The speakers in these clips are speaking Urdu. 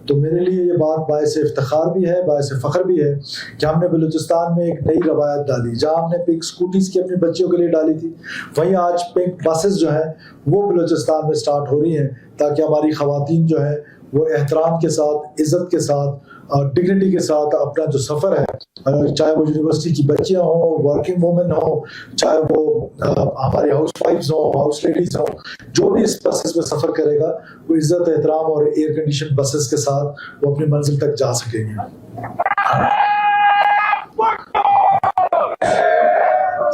تو میرے لیے یہ بات باعث افتخار بھی ہے، باعث فخر بھی ہے کہ ہم نے بلوچستان میں ایک نئی روایت ڈالی. جہاں ہم نے پنک اسکوٹیز کی اپنی بچیوں کے لیے ڈالی تھی، وہیں آج پنک بسز جو ہیں وہ بلوچستان میں اسٹارٹ ہو رہی ہیں، تاکہ ہماری خواتین جو ہیں وہ احترام کے ساتھ، عزت کے ساتھ، ڈگنیٹی کے ساتھ اپنا جو سفر ہے، چاہے وہ یونیورسٹی کی بچیاں ہوں، ورکنگ وومن ہوں، چاہے وہ ہماری ہاؤس وائفز ہوں، ہاؤس لیڈیز ہوں، جو بھی اس بسز میں سفر کرے گا وہ عزت، احترام اور ایئر کنڈیشن بسز کے ساتھ وہ اپنی منزل تک جا سکیں گے.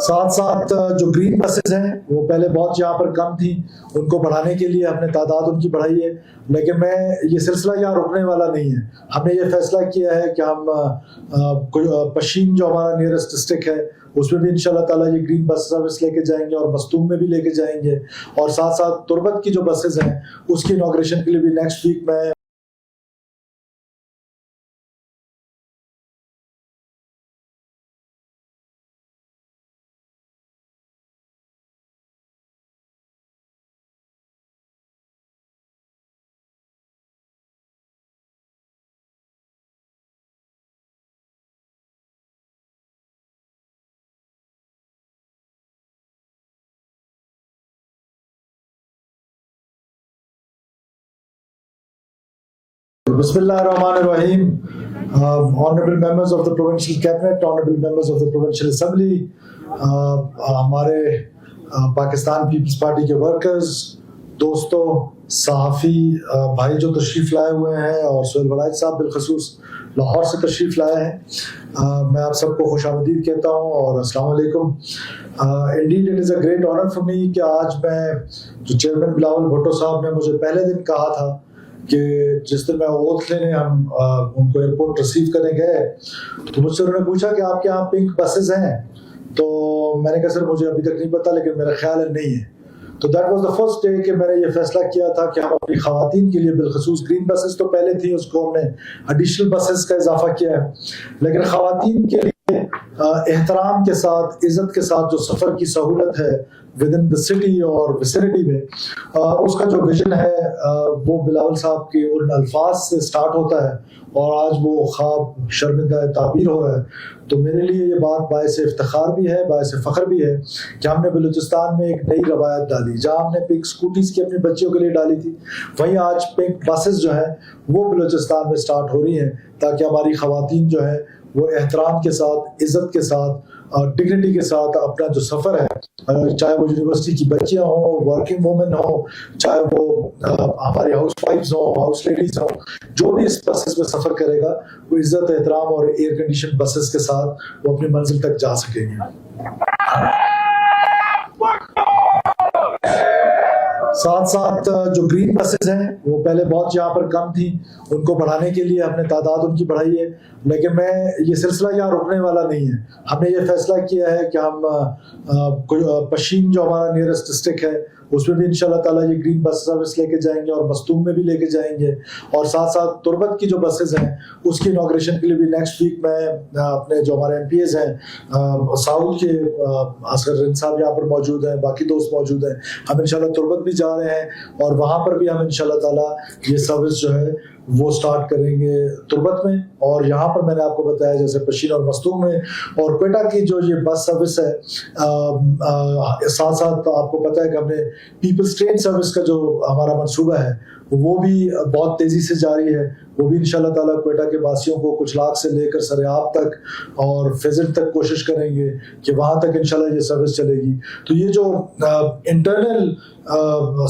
ساتھ ساتھ جو گرین بسز ہیں وہ پہلے بہت یہاں پر کم تھیں، ان کو بڑھانے کے لیے ہم نے تعداد ان کی بڑھائی ہے. لیکن یہ سلسلہ یہاں رکنے والا نہیں ہے. ہم نے یہ فیصلہ کیا ہے کہ ہم پشین جو ہمارا نیئرسٹ ڈسٹرکٹ ہے اس میں بھی انشاءاللہ تعالیٰ یہ گرین بس سروس لے کے جائیں گے، اور مستوم میں بھی لے کے جائیں گے، اور ساتھ ساتھ تربت کی جو بسز ہیں اس کی انوگریشن کے لیے بھی نیکسٹ ویک میں Bismillah ar-Rahman ar-Rahim. Honorable members of the Provincial Cabinet, honorable members of the Provincial Assembly, ہمارے پاکستان پیپلز پارٹی کے ورکرز، دوستوں، صحافی بھائی جو تشریف لائے ہوئے ہیں، اور سہیل ولائد صاحب بالخصوص لاہور سے تشریف لائے ہیں، میں آپ سب کو خوش آمدید کہتا ہوں اور السلام علیکم. Indeed it is a great honor for me کہ آج میں جو چیئرمین بلاول بھٹو صاحب نے مجھے پہلے دن کہا تھا کہ جس دن میں اوتھ لینے ہم ان کو ایئرپورٹ ریسیو کرنے گئے تو مجھ سے انہوں نے پوچھا کہ آپ کے یہاں پنک بسز ہیں؟ تو میں نے کہا سر مجھے ابھی تک نہیں پتا، لیکن میرا خیال ہے نہیں ہے. تو that was the first day کہ میں نے یہ فیصلہ کیا تھا کہ ہم اپنی خواتین کے لیے بالخصوص گرین بسز تو پہلے تھی، اس کو ہم نے ایڈیشنل بسز کا اضافہ کیا ہے، لیکن خواتین کے لیے احترام کے ساتھ، عزت کے ساتھ جو سفر کی سہولت ہے ود ان دا سٹی اور ویسینٹی میں، اس کا جو ویژن ہے وہ بلاول صاحب کے ان الفاظ سے سٹارٹ ہوتا ہے، اور آج وہ خواب شرمندہ تعبیر ہو رہا ہے. تو میرے لیے یہ بات باعث افتخار بھی ہے، باعث فخر بھی ہے کہ ہم نے بلوچستان میں ایک نئی روایت ڈالی. جہاں ہم نے پنک اسکوٹیز کی اپنی بچیوں کے لیے ڈالی تھی، وہیں آج پنک بسز جو ہیں وہ بلوچستان میں اسٹارٹ ہو رہی ہیں، تاکہ ہماری خواتین جو ہیں وہ احترام کے ساتھ، عزت کے ساتھ، ڈگنیٹی کے ساتھ اپنا جو سفر ہے، چاہے وہ یونیورسٹی کی بچیاں ہوں، ورکنگ وومن ہوں، چاہے وہ ہماری ہاؤس وائفز ہوں، ہاؤس لیڈیز ہوں، جو بھی اس بسز میں سفر کرے گا وہ عزت، احترام اور ایئر کنڈیشن بسز کے ساتھ وہ اپنی منزل تک جا سکیں گے. ساتھ ساتھ جو گرین بسز ہیں وہ پہلے بہت یہاں پر کم تھیں، ان کو بڑھانے کے لیے ہم نے تعداد ان کی بڑھائی ہے. لیکن یہ سلسلہ یہاں رکنے والا نہیں ہے. ہم نے یہ فیصلہ کیا ہے کہ ہم پشین جو ہمارا نیئرسٹ ڈسٹرکٹ ہے اس میں بھی انشاءاللہ تعالیٰ یہ گرین بس سروس لے کے جائیں گے، اور مستوم میں بھی لے کے جائیں گے، اور ساتھ ساتھ تربت کی جو بسز ہیں اس کی انوگریشن کے لیے بھی نیکسٹ ویک میں اپنے جو ہمارے ایم پی ایز ہیں، ساؤتھ کے اصغر رند صاحب یہاں پر موجود ہیں، باقی دوست موجود ہیں، ہم انشاءاللہ تربت بھی جا رہے ہیں، اور وہاں پر بھی ہم انشاءاللہ تعالیٰ یہ سروس جو ہے وہ سٹارٹ کریں گے تربت میں. اور یہاں پر میں نے آپ کو بتایا جیسے پشین اور مستوم میں، اور کوئٹہ کی جو یہ بس سروس ہے، ساتھ ساتھ آپ کو پتہ ہے کہ ہم نے پیپلز ٹرین سروس کا جو ہمارا منصوبہ ہے وہ بھی بہت تیزی سے جاری ہے. وہ بھی انشاءاللہ تعالیٰ کوئٹہ کے باسیوں کو کچھ لاکھ سے لے کر سریاب تک اور فیزنٹ تک کوشش کریں گے کہ وہاں تک انشاءاللہ یہ سروس چلے گی. تو یہ جو انٹرنل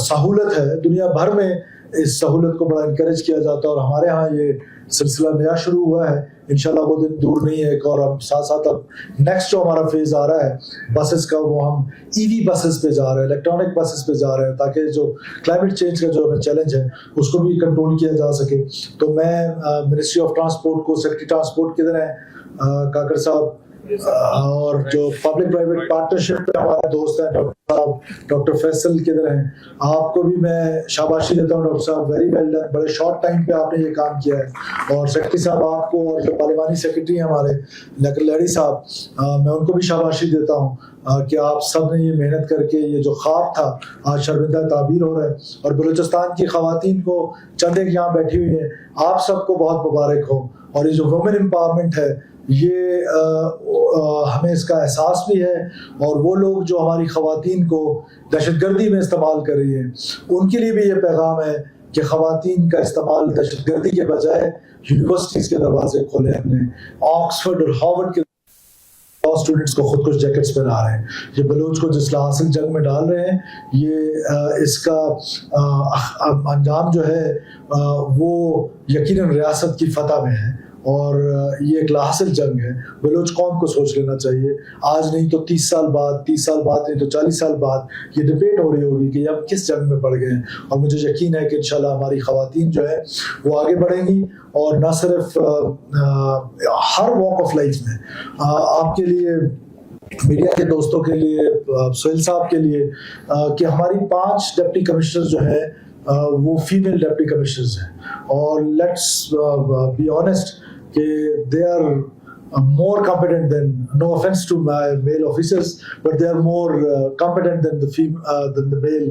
سہولت ہے، دنیا بھر میں اس سہولت کو بڑا انکریج کیا جاتا ہے، اور ہمارے ہاں یہ سلسلہ نیا شروع ہوا ہے. انشاءاللہ وہ دن دور نہیں ہے. اور ہم ساتھ ساتھ اب نیکسٹ جو ہمارا فیز آ رہا ہے بسز کا، وہ ہم ای وی بسز پہ جا رہے ہیں، الیکٹرانک بسز پہ جا رہے ہیں، تاکہ جو کلائمیٹ چینج کا جو ہمیں چیلنج ہے اس کو بھی کنٹرول کیا جا سکے. تو میں منسٹری آف ٹرانسپورٹ کو، سیکرٹری ٹرانسپورٹ کدھر ہیں کاکڑ صاحب، اور جو پبلک پرائیویٹ پارٹنرشپ پہ ہمارے دوست ہیں ڈاکٹر صاحب، ڈاکٹر فیصل کدھر ہیں، آپ کو بھی میں شاباشی دیتا ہوں. ڈاکٹر صاحب ویری ویل ڈن، بڑے شارٹ ٹائم پہ آپ نے یہ کام کیا ہے. اور سیکرٹری صاحب آپ کو، اور جو پارلیمانی سیکرٹری ہیں ہمارے لیڈی صاحب، میں ان کو بھی شاباشی دیتا ہوں. کہ آپ سب نے یہ محنت کر کے یہ جو خواب تھا آج شرمندہ تعبیر ہو رہا ہے. اور بلوچستان کی خواتین کو چند ایک یہاں بیٹھی ہوئی ہیں, آپ سب کو بہت مبارک ہو. اور یہ جو وومن امپاورمنٹ ہے یہ ہمیں اس کا احساس بھی ہے, اور وہ لوگ جو ہماری خواتین کو دہشت گردی میں استعمال کر رہی ہیں ان کے لیے بھی یہ پیغام ہے کہ خواتین کا استعمال دہشت گردی کے بجائے یونیورسٹیز کے دروازے کھولے. ہم نے آکسفورڈ اور ہارورڈ کے اسٹوڈنٹس کو خودکش جیکٹس پہنا رہے ہیں. یہ بلوچ کو جس حاصل جنگ میں ڈال رہے ہیں, یہ اس کا انجام جو ہے وہ یقیناً ریاست کی فتح میں ہے, اور یہ ایک لاحصل جنگ ہے. بلوچ قوم کو سوچ لینا چاہیے, آج نہیں تو 30 سال بعد, 30 سال بعد نہیں تو 40 سال بعد یہ ڈبیٹ ہو رہی ہوگی کہ اب کس جنگ میں پڑ گئے ہیں. اور مجھے یقین ہے کہ انشاءاللہ ہماری خواتین جو ہے وہ آگے بڑھیں گی, اور نہ صرف ہر واک آف لائف میں. آپ کے لیے, میڈیا کے دوستوں کے لیے, سہیل صاحب کے لیے, کہ ہماری 5 ڈپٹی کمشنر جو ہیں وہ فیمیل ڈپٹی کمشنرز ہیں, اور لیٹس بی آنیسٹ کہ they are more competent than, no offense to my male officers, but they are more competent than the male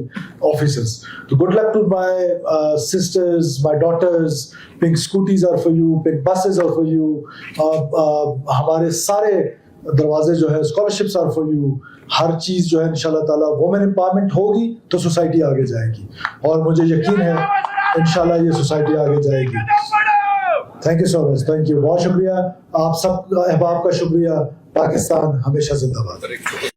officers. So good luck to my sisters, my daughters. Pink scooties are for you, pink buses are for you. ہمارے سارے دروازے جو ہے اسکالرشپس آر فار یو. ہر چیز جو ہے انشاءاللہ تعالیٰ وومن امپاورمنٹ ہوگی تو سوسائٹی آگے جائے گی, اور مجھے یقین ہے انشاءاللہ یہ سوسائٹی آگے جائے گی. Thank you so much, thank you, بہت شکریہ آپ سب احباب کا, شکریہ. پاکستان ہمیشہ زندہ باد.